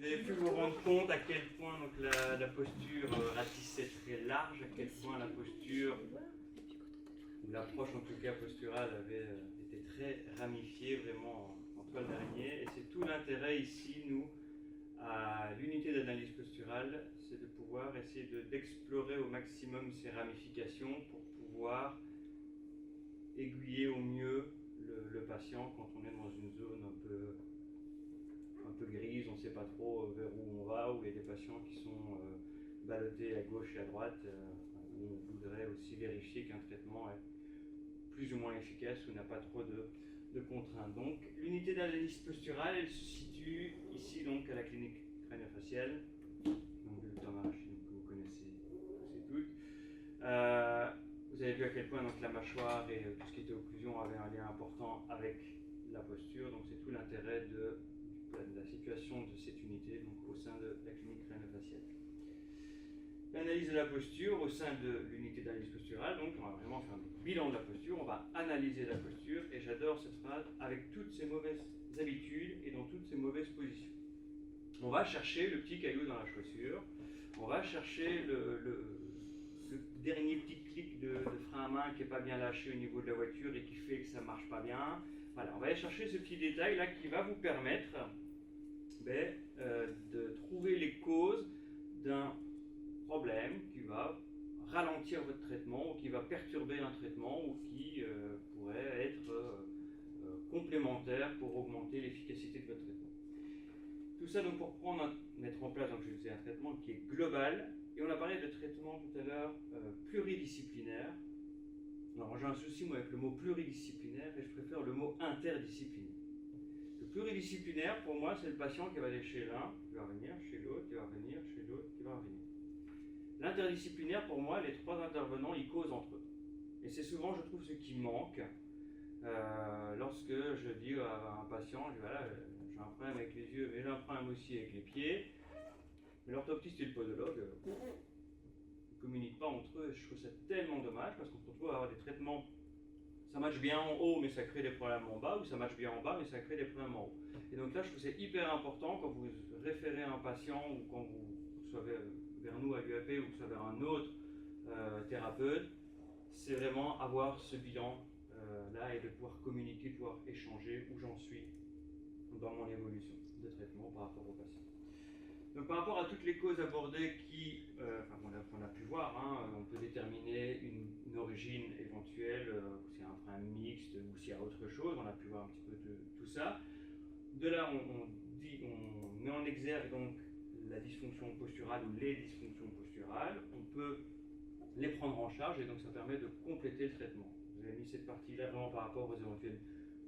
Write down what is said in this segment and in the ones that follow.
Vous avez pu vous rendre compte à quel point donc, la posture ratissait très large, à quel point la posture, ou l'approche en tout cas posturale, avait été très ramifiée, vraiment en toile d'araignée. Et c'est tout l'intérêt ici, nous, à l'unité d'analyse posturale, c'est de pouvoir essayer d'explorer au maximum ces ramifications pour pouvoir aiguiller au mieux le patient quand on est dans une zone un peu grise, on ne sait pas trop vers où on va, où il y a des patients qui sont ballottés à gauche et à droite, où on voudrait aussi vérifier qu'un traitement est plus ou moins efficace ou n'a pas trop de contraintes. Donc l'unité d'analyse posturale, elle se situe ici donc à la clinique crânio-faciale, donc le Dr Marashi que vous connaissez tous et toutes. Vous avez vu à quel point donc, la mâchoire et tout ce qui était occlusion avait un lien important avec la posture, donc c'est tout l'intérêt de la situation de cette unité donc, au sein de la clinique crânio-faciale. L'analyse de la posture au sein de l'unité d'analyse posturale, donc on va vraiment faire un bilan de la posture, on va analyser la posture, et j'adore cette phrase, avec toutes ces mauvaises habitudes et dans toutes ces mauvaises positions. On va chercher le petit caillou dans la chaussure, on va chercher le dernier petit clic de frein à main qui n'est pas bien lâché au niveau de la voiture et qui fait que ça ne marche pas bien. Voilà, on va aller chercher ce petit détail là qui va vous permettre de trouver les causes d'un problème qui va ralentir votre traitement ou qui va perturber un traitement ou qui pourrait être complémentaire pour augmenter l'efficacité de votre traitement. Tout ça donc pour mettre en place, donc je disais, un traitement qui est global. Et on a parlé de traitement tout à l'heure pluridisciplinaire. Alors j'ai un souci moi avec le mot pluridisciplinaire et je préfère le mot interdisciplinaire. Le pluridisciplinaire pour moi c'est le patient qui va aller chez l'un, qui va revenir chez l'autre, qui va revenir chez l'autre, qui va revenir. L'interdisciplinaire pour moi, les trois intervenants ils causent entre eux. Et c'est souvent je trouve ce qui manque lorsque je dis à un patient, je dis, voilà, j'ai un problème avec les yeux mais j'ai un problème aussi avec les pieds. Mais l'orthoptiste et le podologue ne communiquent pas entre eux et je trouve ça tellement dommage parce qu'on se retrouve à avoir des traitements, ça marche bien en haut mais ça crée des problèmes en bas ou ça marche bien en bas mais ça crée des problèmes en haut. Et donc là je trouve que c'est hyper important quand vous référez un patient ou quand vous soyez vers nous à l'UAP ou que ce soit vers un autre thérapeute, c'est vraiment avoir ce bilan là et de pouvoir communiquer, de pouvoir échanger où j'en suis dans mon évolution de traitement par rapport au patient. Donc par rapport à toutes les causes abordées qu'on a pu voir, on peut déterminer une origine éventuelle, s'il y a un problème mixte ou s'il y a autre chose, on a pu voir un petit peu de tout ça. De là, on met en exergue donc la dysfonction posturale ou les dysfonctions posturales, on peut les prendre en charge et donc ça permet de compléter le traitement. Vous avez mis cette partie-là vraiment par rapport aux éventuels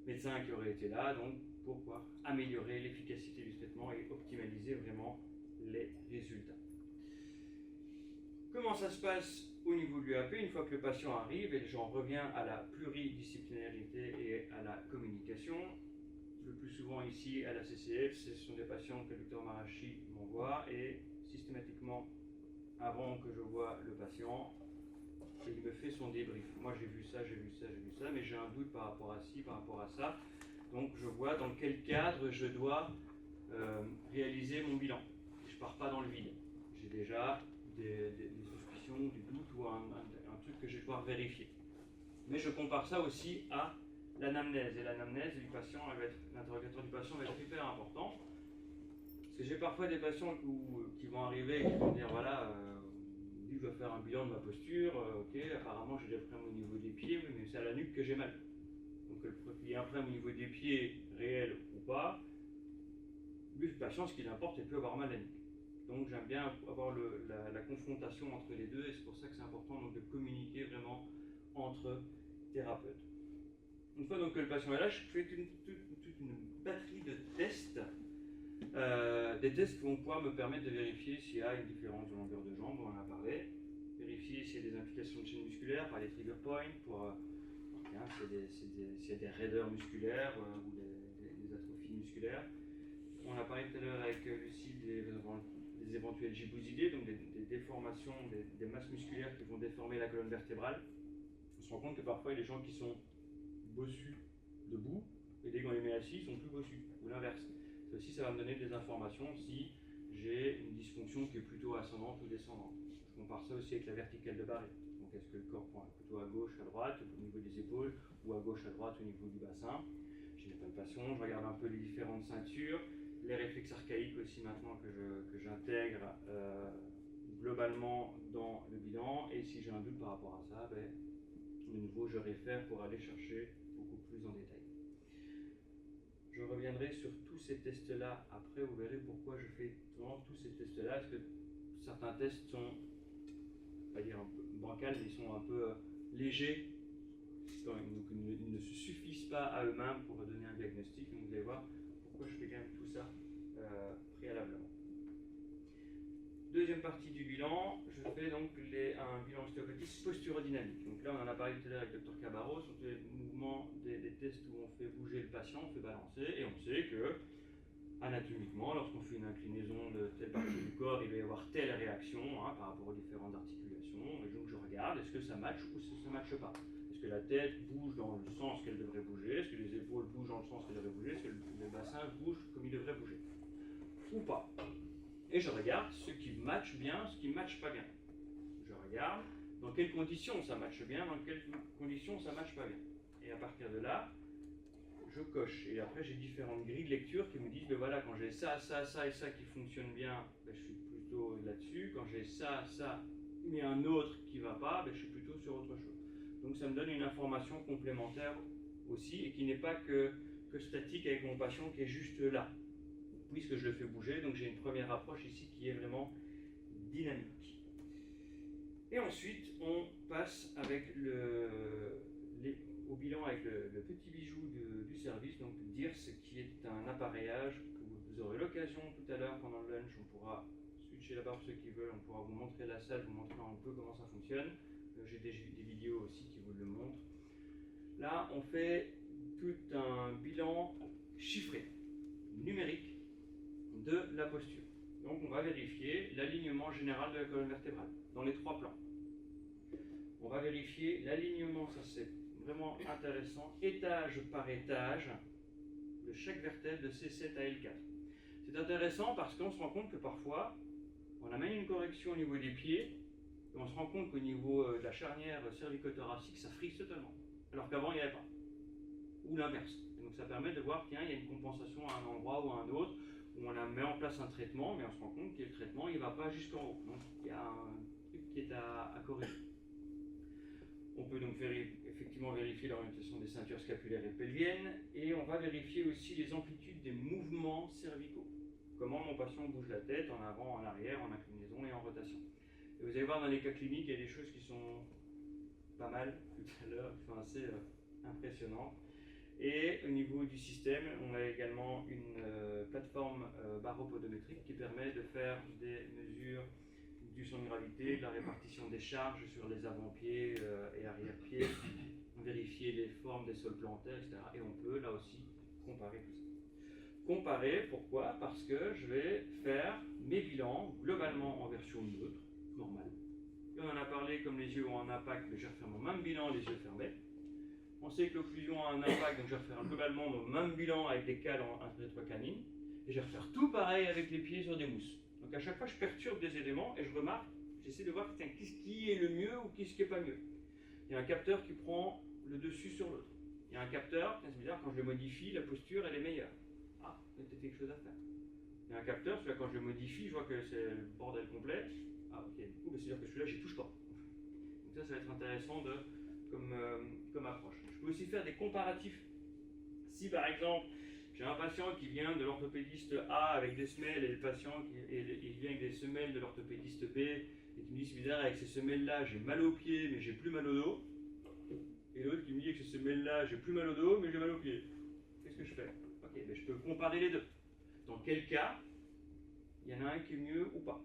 médecins qui auraient été là, donc pour pouvoir améliorer l'efficacité du traitement et optimaliser vraiment les résultats. Comment ça se passe au niveau de l'UAP une fois que le patient arrive, et j'en reviens à la pluridisciplinarité et à la communication. Le plus souvent ici à la CCF, ce sont des patients que le Dr Marashi m'envoie et systématiquement avant que je vois le patient, il me fait son débrief. Moi j'ai vu ça, mais j'ai un doute par rapport à ci, par rapport à ça. Donc je vois dans quel cadre je dois réaliser mon bilan. Je ne pars pas dans le vide. J'ai déjà des suspicions, des doutes ou un truc que je vais devoir vérifier. Mais je compare ça aussi à l'anamnèse. Et l'anamnèse du patient, l'interrogatoire du patient va être hyper important. Parce que j'ai parfois des patients qui vont arriver et qui vont dire voilà, je dois faire un bilan de ma posture, ok, apparemment j'ai des problèmes au niveau des pieds, oui, mais c'est à la nuque que j'ai mal. Donc il y a un problème au niveau des pieds, réel ou pas, lui, le patient, ce qui l'importe, il peut avoir mal à la nuque. Donc j'aime bien avoir la confrontation entre les deux et c'est pour ça que c'est important donc, de communiquer vraiment entre thérapeutes. Une fois donc, que le patient est là, je fais toute une batterie de tests, des tests qui vont pouvoir me permettre de vérifier s'il y a une différence de longueur de jambe, on en a parlé, vérifier s'il y a des implications de chaîne musculaire par les trigger points, pour s'il y a des raideurs musculaires ou des atrophies musculaires. On a parlé tout à l'heure avec Lucie des éventuels gibosidés, donc des déformations, des masses musculaires qui vont déformer la colonne vertébrale. On se rend compte que parfois il y a des gens qui sont bossus debout, et dès qu'on les met assis, ils sont plus bossus, ou l'inverse. Ça aussi, ça va me donner des informations si j'ai une dysfonction qui est plutôt ascendante ou descendante. Je compare ça aussi avec la verticale de Barré. Donc est-ce que le corps pointe plutôt à gauche, à droite, au niveau des épaules, ou à gauche, à droite, au niveau du bassin. J'ai des palpations, je regarde un peu les différentes ceintures, les réflexes archaïques aussi maintenant que j'intègre globalement dans le bilan. Et si j'ai un doute par rapport à ça, ben, de nouveau je réfère pour aller chercher beaucoup plus en détail. Je reviendrai sur tous ces tests-là après, vous verrez pourquoi je fais vraiment tous ces tests-là, parce que certains tests sont, on va dire un peu bancals, mais ils sont un peu légers, donc ils ne se suffisent pas à eux-mêmes pour donner un diagnostic, donc vous allez voir pourquoi je fais quand même tout ça préalablement. Deuxième partie du bilan, je fais donc un bilan ostéopathique posturodynamique. Donc là, on en a parlé tout à l'heure avec le Dr Cabarros, on fait le mouvement des tests où on fait bouger le patient, on fait balancer, et on sait que, anatomiquement, lorsqu'on fait une inclinaison de telle partie du corps, il va y avoir telle réaction par rapport aux différentes articulations, et donc je regarde, est-ce que ça matche ou est-ce que ça ne matche pas? Est-ce que la tête bouge dans le sens qu'elle devrait bouger? Est-ce que les épaules bougent dans le sens qu'elles devraient bouger? Est-ce que le bassin bouge comme il devrait bouger? Ou pas? Et je regarde ce qui matche bien, ce qui ne matche pas bien. Je regarde dans quelles conditions ça matche bien, dans quelles conditions ça matche pas bien. Et à partir de là, je coche. Et après, j'ai différentes grilles de lecture qui me disent, ben voilà, quand j'ai ça, ça, ça et ça qui fonctionne bien, ben je suis plutôt là-dessus. Quand j'ai ça, ça, mais un autre qui ne va pas, ben je suis plutôt sur autre chose. Donc ça me donne une information complémentaire aussi, et qui n'est pas que statique avec mon patient qui est juste là, puisque je le fais bouger. Donc j'ai une première approche ici qui est vraiment dynamique. Et ensuite, on passe avec au bilan avec le petit bijou du service, donc DIRS, qui est un appareillage que vous aurez l'occasion tout à l'heure pendant le lunch. On pourra switcher là-bas pour ceux qui veulent, on pourra vous montrer la salle, vous montrer un peu comment ça fonctionne. J'ai des vidéos aussi qui vous le montrent. Là, on fait tout un bilan chiffré, numérique, de la posture. Donc on va vérifier l'alignement général de la colonne vertébrale dans les trois plans. On va vérifier l'alignement, ça c'est vraiment intéressant, étage par étage de chaque vertèbre de C7 à L4. C'est intéressant parce qu'on se rend compte que parfois on amène une correction au niveau des pieds et on se rend compte qu'au niveau de la charnière cervico-thoracique ça frise totalement, alors qu'avant il n'y avait pas, ou l'inverse. Donc ça permet de voir qu'il y a une compensation à un endroit ou à un autre, où on a mis en place un traitement, mais on se rend compte que le traitement il ne va pas jusqu'en haut. Donc il y a un truc qui est à corriger. On peut donc effectivement vérifier l'orientation des ceintures scapulaires et pelviennes, et on va vérifier aussi les amplitudes des mouvements cervicaux. Comment mon patient bouge la tête en avant, en arrière, en inclinaison et en rotation. Et vous allez voir dans les cas cliniques, il y a des choses qui sont pas mal tout à l'heure, qui sont assez impressionnantes. Et au niveau du système, on a également une plateforme baropodométrique qui permet de faire des mesures du centre de gravité, de la répartition des charges sur les avant-pieds et arrière-pieds, vérifier les formes des sols plantaires, etc. Et on peut là aussi comparer tout ça. Comparer, pourquoi? Parce que je vais faire mes bilans globalement en version neutre, normale. Et on en a parlé, comme les yeux ont un impact, mais je vais refaire mon même bilan les yeux fermés. On sait que l'occlusion a un impact, donc je vais refaire globalement mon même bilan avec des cales en rétrocanine. Et je vais refaire tout pareil avec les pieds sur des mousses. Donc à chaque fois, je perturbe des éléments et je remarque, j'essaie de voir qu'est-ce qui est le mieux ou qu'est-ce qui n'est pas mieux. Il y a un capteur qui prend le dessus sur l'autre. Il y a un capteur, c'est bizarre, quand je le modifie, la posture elle est meilleure. Ah, il y a peut-être quelque chose à faire. Il y a un capteur, celui-là quand je le modifie, je vois que c'est le bordel complet. Ah ok, du coup, c'est-à-dire que celui-là, j'y touche pas. Donc ça va être intéressant comme approche. Je peux aussi faire des comparatifs. Si par exemple, j'ai un patient qui vient de l'orthopédiste A avec des semelles et le patient il vient avec des semelles de l'orthopédiste B et qui me dit c'est bizarre, avec ces semelles-là j'ai mal aux pieds mais j'ai plus mal au dos. Et l'autre qui me dit avec ces semelles-là j'ai plus mal au dos mais j'ai mal aux pieds. Qu'est-ce que je fais? Ok, ben je peux comparer les deux. Dans quel cas il y en a un qui est mieux ou pas?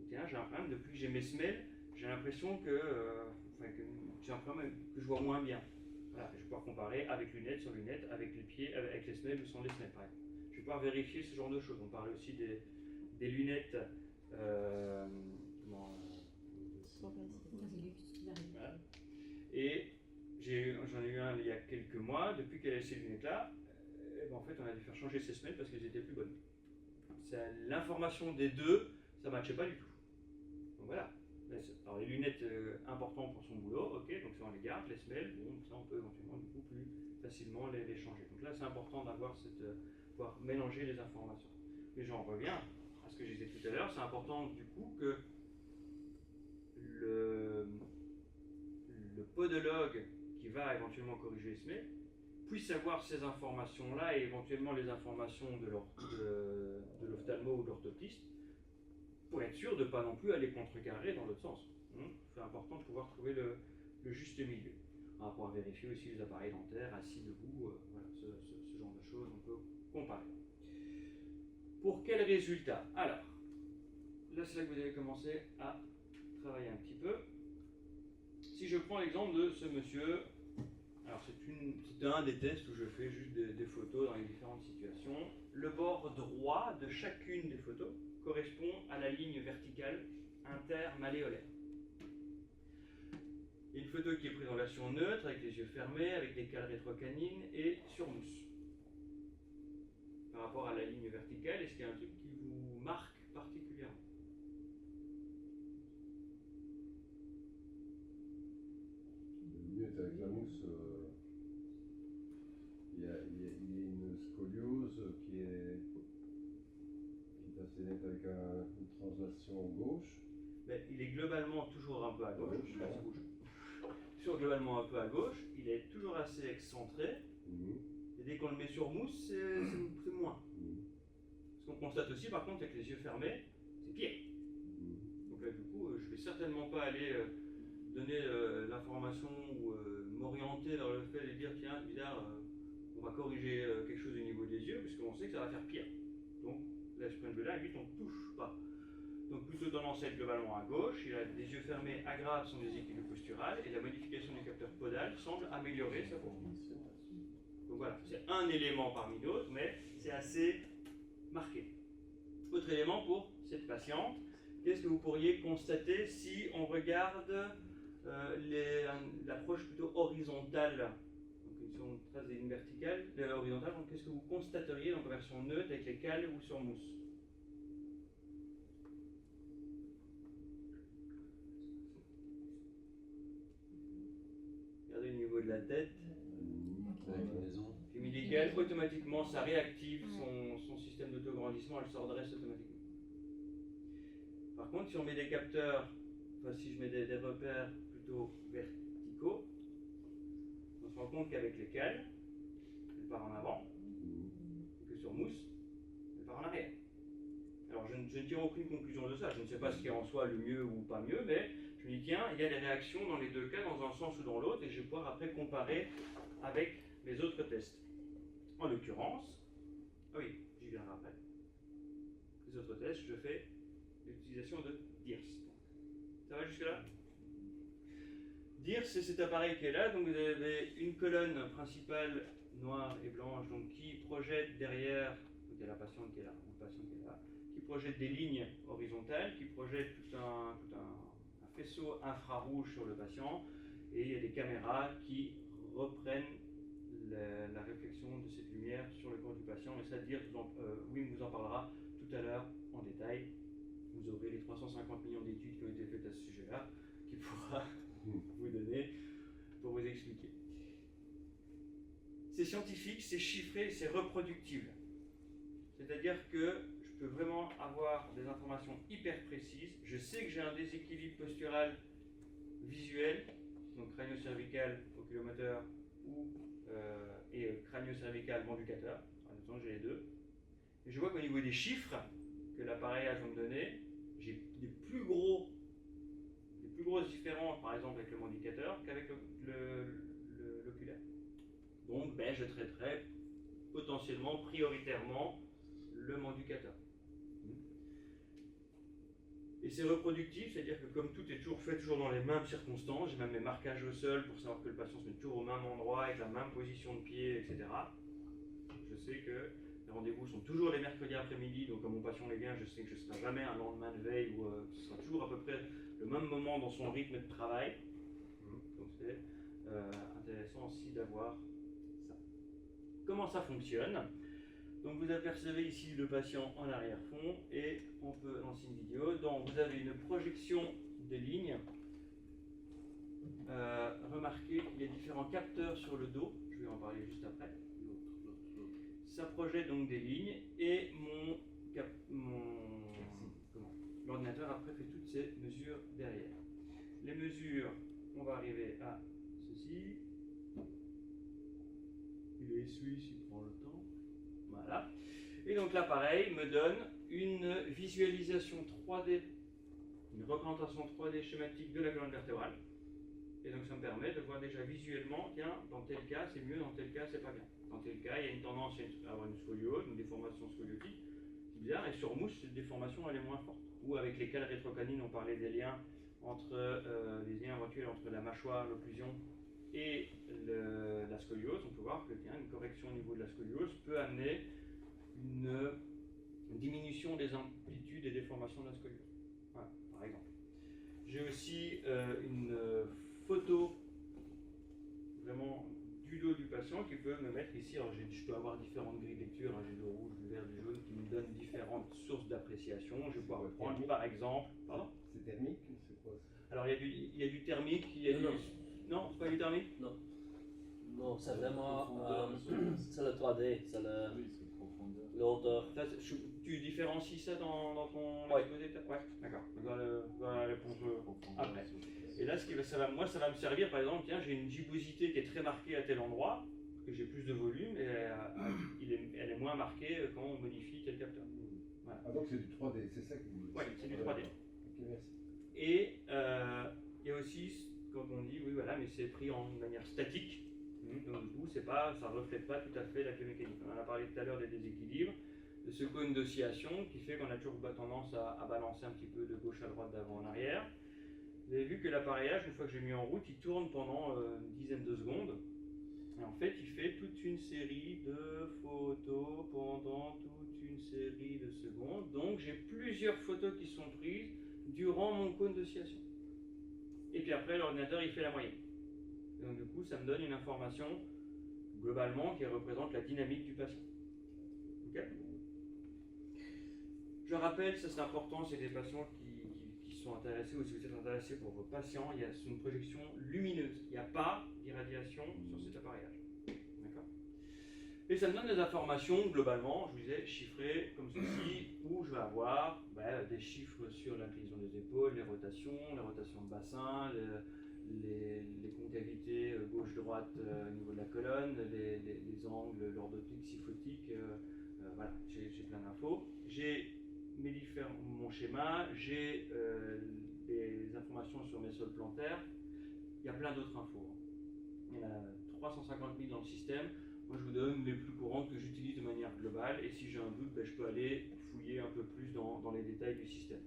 Tiens, j'ai un problème, depuis que j'ai mes semelles, j'ai l'impression que j'ai un problème que je vois moins bien. Voilà, je vais pouvoir comparer avec lunettes, sans lunettes, avec les pieds, avec les semelles ou sans les semelles par exemple. Je vais pouvoir vérifier ce genre de choses. On parlait aussi des lunettes. Voilà. Et j'en ai eu un il y a quelques mois. Depuis qu'elle a ces lunettes-là, en fait, on a dû faire changer ses semelles parce qu'elles étaient plus bonnes. l'information des deux, ça ne matchait pas du tout. Donc voilà. Alors les lunettes, important pour son boulot, ok, donc ça on les garde, les semelles, bon, ça on peut éventuellement du coup plus facilement les changer. Donc là c'est important d'avoir pouvoir mélanger les informations. Mais j'en reviens à ce que je disais tout à l'heure, c'est important du coup que le podologue qui va éventuellement corriger les semelles puisse avoir ces informations-là et éventuellement les informations de l'ophtalmo ou de l'orthoptiste pour être sûr de ne pas non plus aller contrecarrer dans l'autre sens. C'est important de pouvoir trouver le juste milieu. On va pouvoir vérifier aussi les appareils dentaires, assis, debout, voilà, ce genre de choses, on peut comparer. Pour quel résultat? Alors, là c'est là que vous allez commencer à travailler un petit peu. Si je prends l'exemple de ce monsieur, alors c'est un des tests où je fais juste des photos dans les différentes situations. Le bord droit de chacune des photos correspond à la ligne verticale intermalléolaire. Une photo qui est prise en version neutre, avec les yeux fermés, avec des cales rétrocanines et sur mousse. Par rapport à la ligne verticale, est-ce qu'il y a un truc qui vous marque particulièrement? Le mieux est avec la mousse. Il y a une scoliose qui est assez nette avec une translation gauche. Ben, il est globalement toujours un peu à gauche. Là, ça bouge. Toujours globalement un peu à gauche. Il est toujours assez excentré. Et dès qu'on le met sur mousse, c'est moins. Ce qu'on constate aussi, par contre, avec les yeux fermés, c'est pire. Donc là, du coup, je ne vais certainement pas aller donner l'information ou m'orienter vers le fait de dire tiens, c'est bizarre, on va corriger quelque chose au niveau des yeux, puisqu'on sait que ça va faire pire. Donc là, ce point de vue-là, on ne touche pas. Donc plutôt tendance à être globalement à gauche, il a des yeux fermés aggrave son déséquilibre postural et la modification du capteur podal semble améliorer sa performance. Donc voilà, c'est un élément parmi d'autres, mais c'est assez marqué. Autre élément pour cette patiente, qu'est-ce que vous pourriez constater si on regarde l'approche plutôt horizontale, donc une seconde trace des lignes verticales, horizontale, donc qu'est-ce que vous constateriez dans la version neutre avec les cales ou sur mousse? Regardez au niveau de la tête. Médical, automatiquement, ça réactive son système d'autograndissement, elle se redresse automatiquement. Par contre, si on met des capteurs, enfin si je mets des repères plutôt verticaux, on se rend compte qu'avec les cales, elle part en avant, et que sur mousse, elle part en arrière. Alors je ne tire aucune conclusion de ça, je ne sais pas ce qui est en soi le mieux ou pas mieux, mais je me dis tiens, il y a des réactions dans les deux cas, dans un sens ou dans l'autre, et je vais pouvoir après comparer avec les autres tests. En l'occurrence, ah oui, j'y viendrai après. Les autres tests, je fais l'utilisation de DIRS. Ça va jusque-là? DIRS, c'est cet appareil qui est là. Donc vous avez une colonne principale noire et blanche donc, qui projette derrière, donc il y a la patiente qui est là, qui projette des lignes horizontales, qui projette tout un faisceau infrarouge sur le patient, et il y a des caméras qui reprennent la réflexion de cette lumière sur le corps du patient. Et ça, Wim vous en parlera tout à l'heure en détail. Vous aurez les 350 millions d'études qui ont été faites à ce sujet-là, qu'il pourra vous donner pour vous expliquer. C'est scientifique, c'est chiffré, c'est reproductible. C'est-à-dire que je peux vraiment avoir des informations hyper précises. Je sais que j'ai un déséquilibre postural visuel, donc crânio-cervical, oculomoteur et crânio-cervical manducateur. En même temps, j'ai les deux. Et je vois qu'au niveau des chiffres que l'appareillage va me donner, j'ai des plus grosses différences, par exemple avec le manducateur, qu'avec l'oculaire. Donc, je traiterai potentiellement, prioritairement, le manducateur. Et c'est reproductif, c'est-à-dire que comme tout est toujours fait dans les mêmes circonstances, j'ai même mes marquages au sol pour savoir que le patient se met toujours au même endroit, avec la même position de pied, etc. Je sais que les rendez-vous sont toujours les mercredis après-midi, donc quand mon patient les vient, je sais que je ne serai jamais un lendemain de veille, ou ce sera toujours à peu près le même moment dans son rythme de travail. Donc c'est intéressant aussi d'avoir ça. Comment ça fonctionne? Donc vous apercevez ici le patient en arrière-fond et on peut lancer une vidéo. Donc vous avez une projection des lignes. Remarquez qu'il y a différents capteurs sur le dos, je vais en parler juste après. Ça projette donc des lignes et l'ordinateur après fait toutes ces mesures derrière. Les mesures, on va arriver à ceci. Il est suisse, il prend le temps. Voilà. Et donc l'appareil me donne une visualisation 3D, une représentation 3D schématique de la colonne vertébrale. Et donc ça me permet de voir déjà visuellement, tiens, dans tel cas c'est mieux, dans tel cas c'est pas bien. Dans tel cas il y a une tendance à avoir une scoliose, une déformation scoliotique. C'est bizarre, et sur mouche cette déformation elle est moins forte. Ou avec les cales rétrocanines on parlait des liens entre les liens éventuels entre la mâchoire, l'occlusion et la scoliose. On peut voir que tiens, une correction au niveau de la scoliose peut amener une diminution des amplitudes et déformations de la scoliose. Voilà, par exemple. J'ai aussi une photo vraiment du dos du patient qui peut me mettre ici. Alors je peux avoir différentes grilles de lecture, hein, j'ai le rouge, du vert, du jaune qui me donnent différentes sources d'appréciation. Je vais pouvoir prendre par exemple. Pardon ? C'est thermique, c'est quoi ça? Alors il y a du thermique, il y a du. Non, c'est pas du thermique ? Non. Non, c'est vraiment. C'est le 3D, c'est le. Oui, c'est profondeur. Le hauteur. Tu différencies ça dans ton Ouais. exposé ? Ouais, d'accord. On va la réponse après. Et là, ça va me servir, par exemple, tiens, j'ai une gibbosité qui est très marquée à tel endroit, que j'ai plus de volume, et elle est moins marquée quand on modifie tel capteur. Voilà. Ah donc c'est du 3D, c'est ça que vous Oui, c'est du 3D. Ok, merci. Et il y a aussi, quand on dit, oui, voilà, mais c'est pris en manière statique, donc du coup, ça ne reflète pas tout à fait la biomécanique. On en a parlé tout à l'heure des déséquilibres, de ce cône d'oscillation qui fait qu'on a toujours tendance à balancer un petit peu de gauche à droite, d'avant en arrière. Vous avez vu que l'appareillage, une fois que j'ai mis en route, il tourne pendant une dizaine de secondes. Et en fait, il fait toute une série de photos pendant toute une série de secondes. Donc, j'ai plusieurs photos qui sont prises durant mon cône d'oscillation. Et puis après, l'ordinateur, il fait la moyenne. Et donc, du coup, ça me donne une information globalement qui représente la dynamique du patient. Okay. Je rappelle, ça c'est important, c'est des patients qui sont intéressés, ou si vous êtes intéressé pour vos patients, il y a une projection lumineuse. Il n'y a pas d'irradiation sur cet appareillage. D'accord ? Et ça me donne des informations, globalement, je vous disais, chiffrées comme ceci, où je vais avoir des chiffres sur l'inclinaison des épaules, les rotations de bassin, les concavités gauche-droite au niveau de la colonne, les angles, l'ordotique, syphotique, voilà, j'ai plein d'infos. J'ai mon schéma, j'ai des informations sur mes sols plantaires, il y a plein d'autres infos. Il y en a 350 000 dans le système. Moi je vous donne les plus courantes que j'utilise de manière globale et si j'ai un doute, je peux aller fouiller un peu plus dans les détails du système.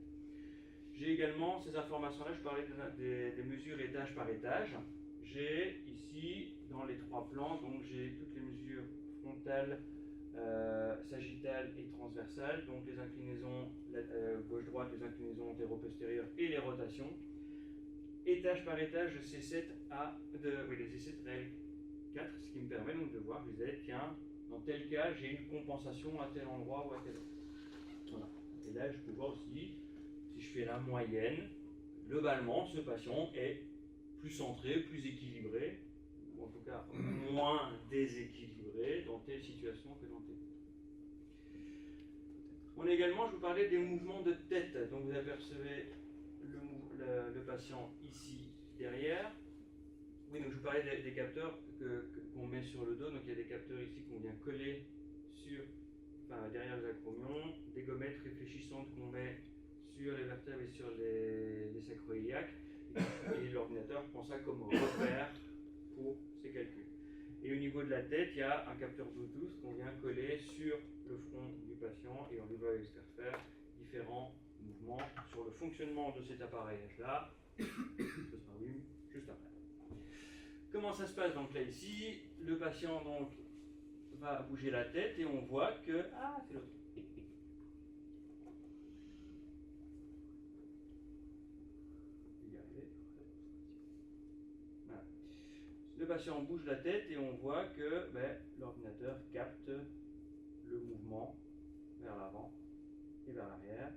J'ai également ces informations-là, je parlais des mesures étage par étage. J'ai ici dans les 3 plans, donc j'ai toutes les mesures frontales, sagittales et transversales, donc les inclinaisons gauche-droite, les inclinaisons antéro-postérieures et les rotations. Étage par étage de C7 les C7 réel 4, ce qui me permet donc de voir, je disais, tiens, dans tel cas, j'ai une compensation à tel endroit ou à tel autre. Voilà. Et là, je peux voir aussi, si je fais la moyenne, globalement, ce patient est plus centré, plus équilibré, ou en tout cas moins déséquilibré dans telle situation que dans telle. On a également, je vous parlais des mouvements de tête. Donc vous apercevez le patient ici derrière. Oui, donc je vous parlais des capteurs qu'on met sur le dos. Donc il y a des capteurs ici qu'on vient coller derrière les acromions, des gommettes réfléchissantes qu'on met sur les vertèbres et sur les sacroiliaques. Et l'ordinateur prend ça comme repère pour ses calculs. Et au niveau de la tête, il y a un capteur Bluetooth qu'on vient coller sur le front du patient et on lui va faire différents mouvements sur le fonctionnement de cet appareillage-là. Ce sera oui, juste après. Comment ça se passe donc là ici? Le patient donc va bouger la tête et on voit que c'est l'autre. Voilà. Le patient bouge la tête et on voit que l'ordinateur capte le le mouvement vers l'avant et vers l'arrière.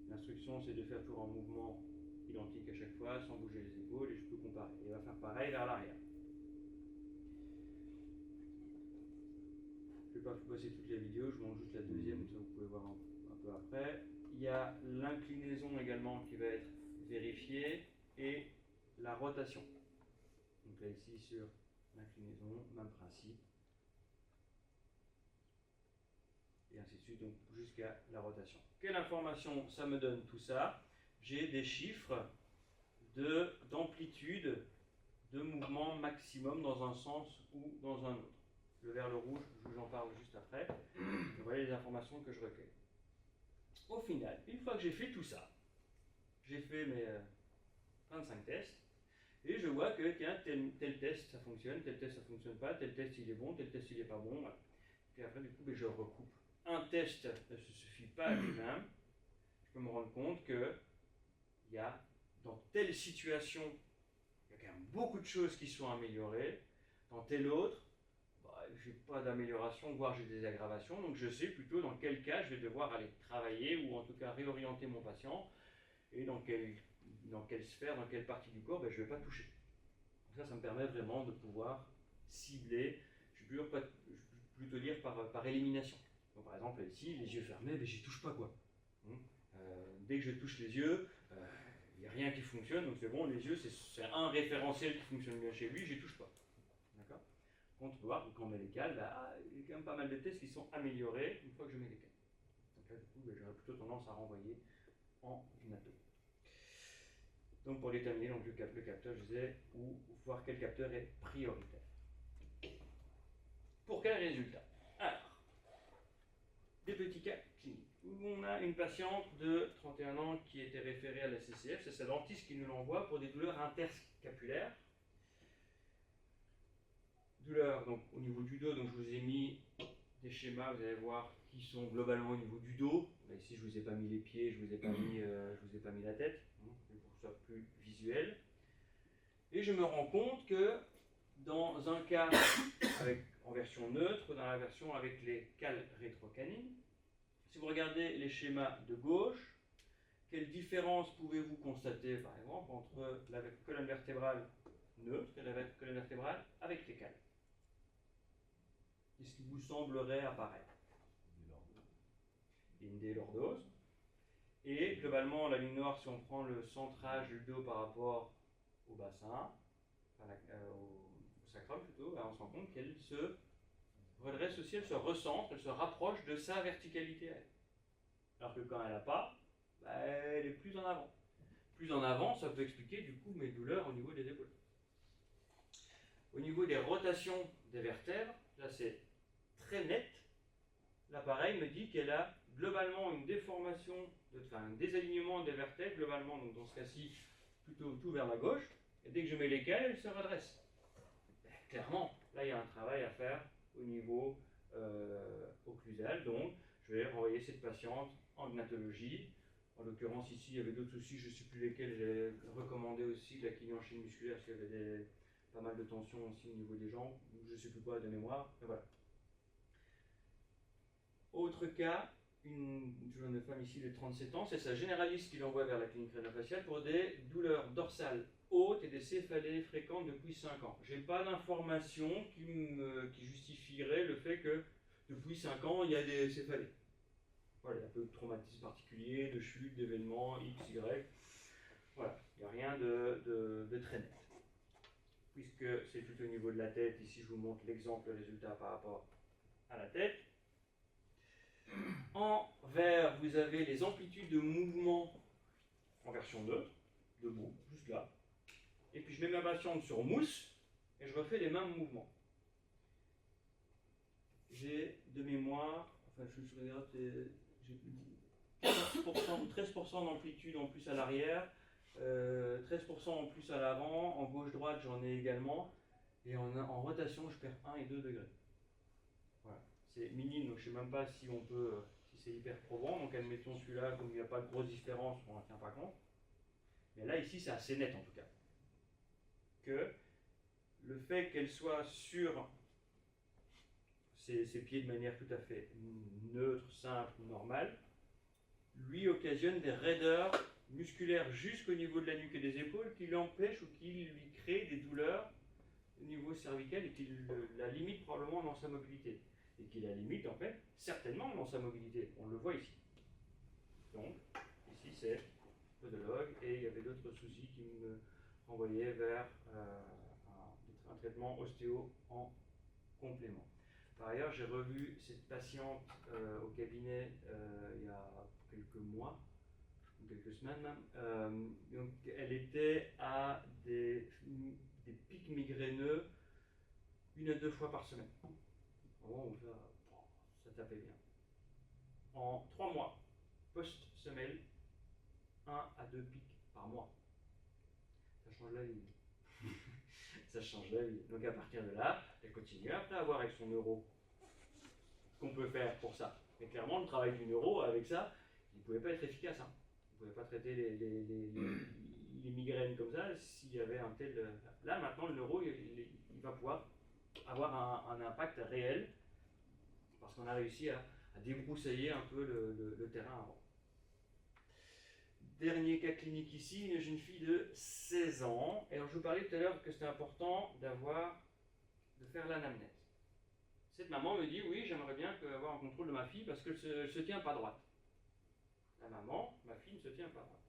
L'instruction, c'est de faire toujours un mouvement identique à chaque fois, sans bouger les épaules, et je peux comparer. Il va faire pareil vers l'arrière. Je ne vais pas vous passer toutes les vidéos, je vous montre juste la deuxième, ça vous pouvez voir un peu après. Il y a l'inclinaison également qui va être vérifiée, et la rotation. Donc là ici sur l'inclinaison, même principe. Et ainsi de suite, donc jusqu'à la rotation. Quelle information ça me donne tout ça? J'ai des chiffres d'amplitude de mouvement maximum dans un sens ou dans un autre. Le vert, le rouge, je vous en parle juste après. Vous voyez les informations que je recueille. Au final, une fois que j'ai fait tout ça, j'ai fait mes 25 tests, et je vois que tiens, tel test ça fonctionne, tel test ça fonctionne pas, tel test il est bon, tel test il est pas bon. Puis après, du coup, je recoupe. Un test ne se suffit pas à lui-même. Je peux me rendre compte que il y a, dans telle situation, il y a quand même beaucoup de choses qui sont améliorées. Dans telle autre, je n'ai pas d'amélioration, voire j'ai des aggravations. Donc je sais plutôt dans quel cas je vais devoir aller travailler, ou en tout cas réorienter mon patient, et dans quelle sphère, dans quelle partie du corps je ne vais pas toucher. Donc ça me permet vraiment de pouvoir cibler. Je peux plutôt dire par élimination. Donc par exemple ici, les yeux fermés, j'y touche pas quoi. Dès que je touche les yeux, il n'y a rien qui fonctionne, donc c'est bon, les yeux c'est un référentiel qui fonctionne bien chez lui, j'y touche pas. D'accord? Quand on voit, quand on met les cales, il y a quand même pas mal de tests qui sont améliorés une fois que je mets les cales. Donc là du coup, j'aurais plutôt tendance à renvoyer en nato. Donc pour déterminer donc, le capteur, je disais, ou voir quel capteur est prioritaire. Pour quel résultat? Alors, des petits cas cliniques. Où on a une patiente de 31 ans qui était référée à la CCF, c'est sa dentiste qui nous l'envoie pour des douleurs interscapulaires. Douleurs donc, au niveau du dos, donc je vous ai mis des schémas, vous allez voir, qui sont globalement au niveau du dos. Là, ici, je ne vous ai pas mis les pieds, je ne vous ai pas mis la tête, pour que ce soit plus visuel. Et je me rends compte que dans un cas en version neutre, dans la version avec les cales rétrocanines, si vous regardez les schémas de gauche, quelle différence pouvez-vous constater, par exemple, entre la colonne vertébrale neutre et la colonne vertébrale avec les cales? Qu'est-ce qui vous semblerait apparaître? Une délordose. Et globalement, la ligne noire, si on prend le centrage du dos par rapport au bassin, au sacrum plutôt, on se rend compte qu'elle se redresse aussi, elle se recentre, elle se rapproche de sa verticalité. Alors que quand elle n'a pas, elle est plus en avant. Plus en avant, ça peut expliquer du coup mes douleurs au niveau des épaules. Au niveau des rotations des vertèbres, là c'est très net. L'appareil me dit qu'elle a globalement une déformation, un désalignement des vertèbres, globalement, donc dans ce cas-ci, plutôt tout vers la gauche. Et dès que je mets les cales, elle se redresse. Clairement, là il y a un travail à faire au niveau occlusal, donc je vais renvoyer cette patiente en gnatologie. En l'occurrence ici, il y avait d'autres soucis, je ne sais plus lesquels, j'ai recommandé aussi de la kiné en chine musculaire parce qu'il y avait pas mal de tension aussi au niveau des jambes, je ne sais plus quoi de mémoire, mais voilà. Autre cas, une jeune femme ici de 37 ans, c'est sa généraliste qui l'envoie vers la clinique crânio-faciale pour des douleurs dorsales hautes et des céphalées fréquentes depuis 5 ans. Je n'ai pas d'information qui justifierait le fait que depuis 5 ans, il y a des céphalées. Voilà, il y a un peu de traumatisme particulier, de chute, d'événements, X, Y. Voilà, il n'y a rien de très net. Puisque c'est tout au niveau de la tête, ici je vous montre l'exemple résultat par rapport à la tête. En vert, vous avez les amplitudes de mouvement en version neutre, debout, juste là. Et puis je mets ma patiente sur mousse et je refais les mêmes mouvements. J'ai de mémoire, enfin je regarde, j'ai 14% ou 13% d'amplitude en plus à l'arrière, 13% en plus à l'avant, en gauche-droite j'en ai également, et en rotation je perds 1 et 2 degrés. Voilà. C'est minime, donc je ne sais même pas si on peut, si c'est hyper probant, donc admettons celui-là, comme il n'y a pas de grosse différence, on n'en tient pas compte. Mais là ici c'est assez net en tout cas. Que le fait qu'elle soit sur ses pieds de manière tout à fait neutre, simple, normale, lui occasionne des raideurs musculaires jusqu'au niveau de la nuque et des épaules qui l'empêchent ou qui lui créent des douleurs au niveau cervical et qui la limite probablement dans sa mobilité. Et qui la limite en fait certainement dans sa mobilité. On le voit ici. Donc, ici c'est podologue et il y avait d'autres soucis qui me renvoyaient vers un traitement ostéo en complément. Par ailleurs, j'ai revu cette patiente au cabinet il y a quelques mois, ou quelques semaines même. Donc, elle était à des pics migraineux 1 à 2 fois par semaine. Vraiment où ça tapait bien. En 3 mois, post-semelle, 1 à 2 pics par mois. Ça change la vie. Ça change la vie. Donc à partir de là, elle continue après à voir avec son neuro ce qu'on peut faire pour ça. Mais clairement, le travail du neuro avec ça, il ne pouvait pas être efficace. Hein. Il ne pouvait pas traiter les migraines comme ça s'il y avait un tel. Là maintenant, le neuro, il va pouvoir avoir un impact réel parce qu'on a réussi à débroussailler un peu le terrain avant. Dernier cas clinique ici, une jeune fille de 16 ans. Et alors je vous parlais tout à l'heure que c'était important de faire l'anamnèse. Cette maman me dit, oui, j'aimerais bien avoir un contrôle de ma fille parce qu'elle ne se tient pas droite. La maman, ma fille ne se tient pas droite.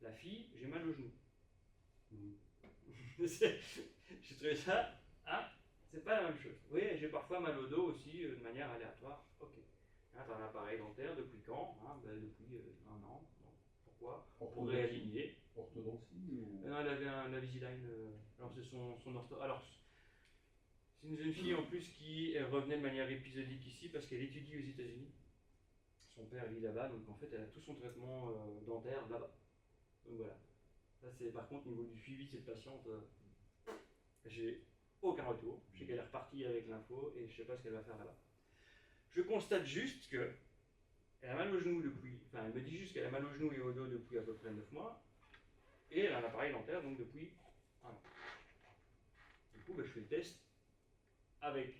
La fille, j'ai mal au genou. J'ai trouvé ça, c'est pas la même chose. Oui, j'ai parfois mal au dos aussi de manière aléatoire. Ok. Tu as un appareil dentaire depuis quand? Depuis 1 an. Pourquoi? Pour réaligner. Orthodontie ou... Non, elle avait un Invisalign. Alors c'est son ortho. Alors c'est une jeune fille en plus qui revenait de manière épisodique ici parce qu'elle étudie aux États-Unis. Son père vit là-bas, donc en fait elle a tout son traitement dentaire là-bas. Donc voilà. Ça c'est par contre au niveau du suivi de cette patiente, j'ai aucun retour. Je sais qu'elle est repartie avec l'info et je ne sais pas ce qu'elle va faire là-bas. Je constate juste que elle a mal au genou depuis, elle me dit juste qu'elle a mal au genou et au dos depuis à peu près 9 mois, et elle a un appareil dentaire donc depuis 1 an. Du coup, je fais le test avec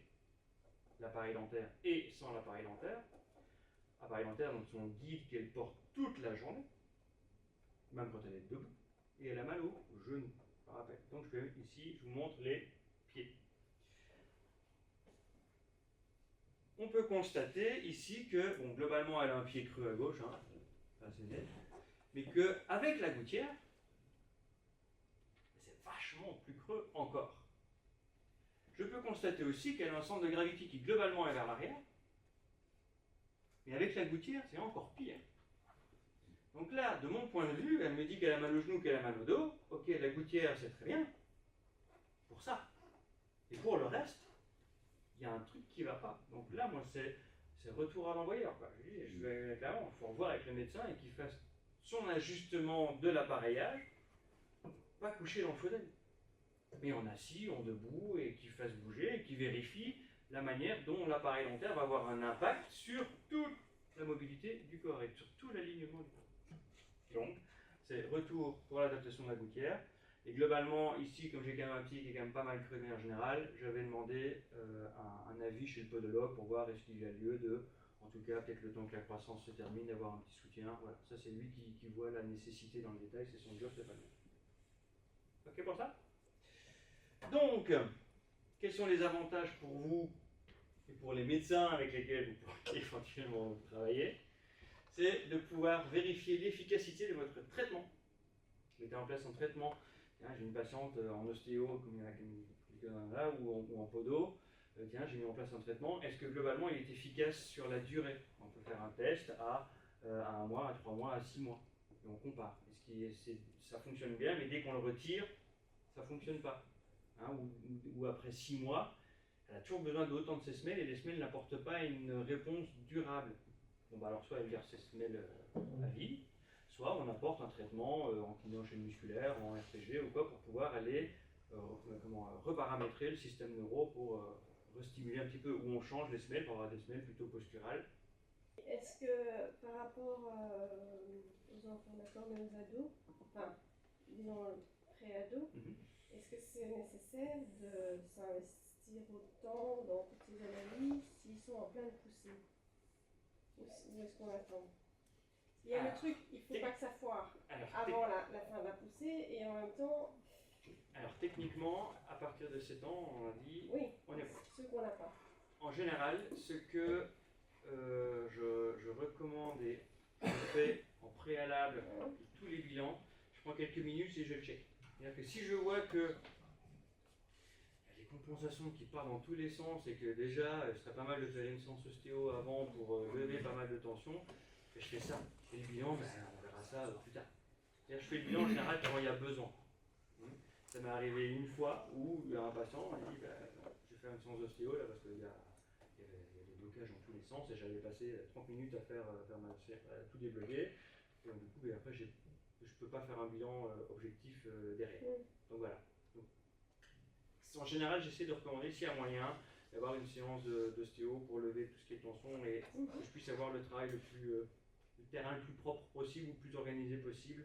l'appareil dentaire et sans l'appareil dentaire. Appareil dentaire, donc son guide qu'elle porte toute la journée, même quand elle est debout, et elle a mal au genou, je me rappelle. Donc ici, je vous montre les pieds. On peut constater ici que, bon, globalement, elle a un pied creux à gauche, assez net, mais qu'avec la gouttière, c'est vachement plus creux encore. Je peux constater aussi qu'elle a un centre de gravité qui, globalement, est vers l'arrière, mais avec la gouttière, c'est encore pire. Donc là, de mon point de vue, elle me dit qu'elle a mal au genou, qu'elle a mal au dos. Ok, la gouttière, c'est très bien, pour ça. Et pour le reste, il y a un truc qui ne va pas. Donc là, moi, c'est retour à l'envoyeur. Je vais clairement, il faut revoir avec le médecin et qu'il fasse son ajustement de l'appareillage, pas couché dans le fauteuil, mais en assis, en debout, et qu'il fasse bouger, et qu'il vérifie la manière dont l'appareil dentaire va avoir un impact sur toute la mobilité du corps et sur tout l'alignement du corps. Donc, c'est retour pour l'adaptation de la gouttière. Et globalement, ici, comme j'ai quand même un pied qui est quand même pas mal crevé en général, j'avais demandé un avis chez le podologue pour voir est-ce qu'il y a lieu de, en tout cas, peut-être le temps que la croissance se termine, d'avoir un petit soutien. Voilà, ça c'est lui qui voit la nécessité dans le détail, c'est son job, c'est pas le mien. Ok pour ça? Donc, quels sont les avantages pour vous et pour les médecins avec lesquels vous pourriez éventuellement travailler? C'est de pouvoir vérifier l'efficacité de votre traitement. Mettez en place un traitement. J'ai une patiente en ostéo, comme il y en a quelqu'un là, ou en podo. J'ai mis en place un traitement. Est-ce que globalement il est efficace sur la durée? On peut faire un test à 1 mois, à 3 mois, à 6 mois. Et on compare. Ça fonctionne bien, mais dès qu'on le retire, ça ne fonctionne pas. Ou après 6 mois, elle a toujours besoin d'autant de ses semelles et les semelles n'apportent pas une réponse durable. Bon, alors soit elle garde ses semelles à vie, soit on apporte un traitement en kiné en chaîne musculaire, en RPG ou quoi, pour pouvoir aller reparamétrer le système neuro pour restimuler un petit peu, où on change les semelles pour avoir des semelles plutôt posturales. Est-ce que par rapport aux enfants d'accord de nos ados, disons pré-ados, est-ce que c'est nécessaire de s'investir investir autant dans toutes ces analyses s'ils sont en pleine poussée? Où est-ce qu'on attend? Il y a le truc, il ne faut pas que ça foire avant la fin de la poussée, et en même temps... Alors techniquement, à partir de 7 ans, on a dit, Oui, on est prêt. ceux qu'on n'a pas. En général, ce que je recommande et je fais en préalable de tous les bilans, je prends quelques minutes et je check. C'est-à-dire que si je vois que il y a des compensations qui partent dans tous les sens et que déjà, ce serait pas mal de faire une séance ostéo avant pour lever pas mal de tension, je fais ça. Je fais le bilan, mais on verra ça plus tard. C'est-à-dire je fais le bilan en général quand il y a besoin. Ça m'est arrivé une fois où il y a un patient qui dit je vais faire une séance d'ostéo là parce qu'il y a des blocages dans tous les sens et j'avais passé 30 minutes à tout débloquer. Et donc, du coup, après, je ne peux pas faire un bilan objectif derrière. Donc voilà. Donc, en général, j'essaie de recommander, s'il y a moyen, d'avoir une séance d'ostéo pour lever tout ce qui est tension et que je puisse avoir le travail le terrain le plus propre possible ou le plus organisé possible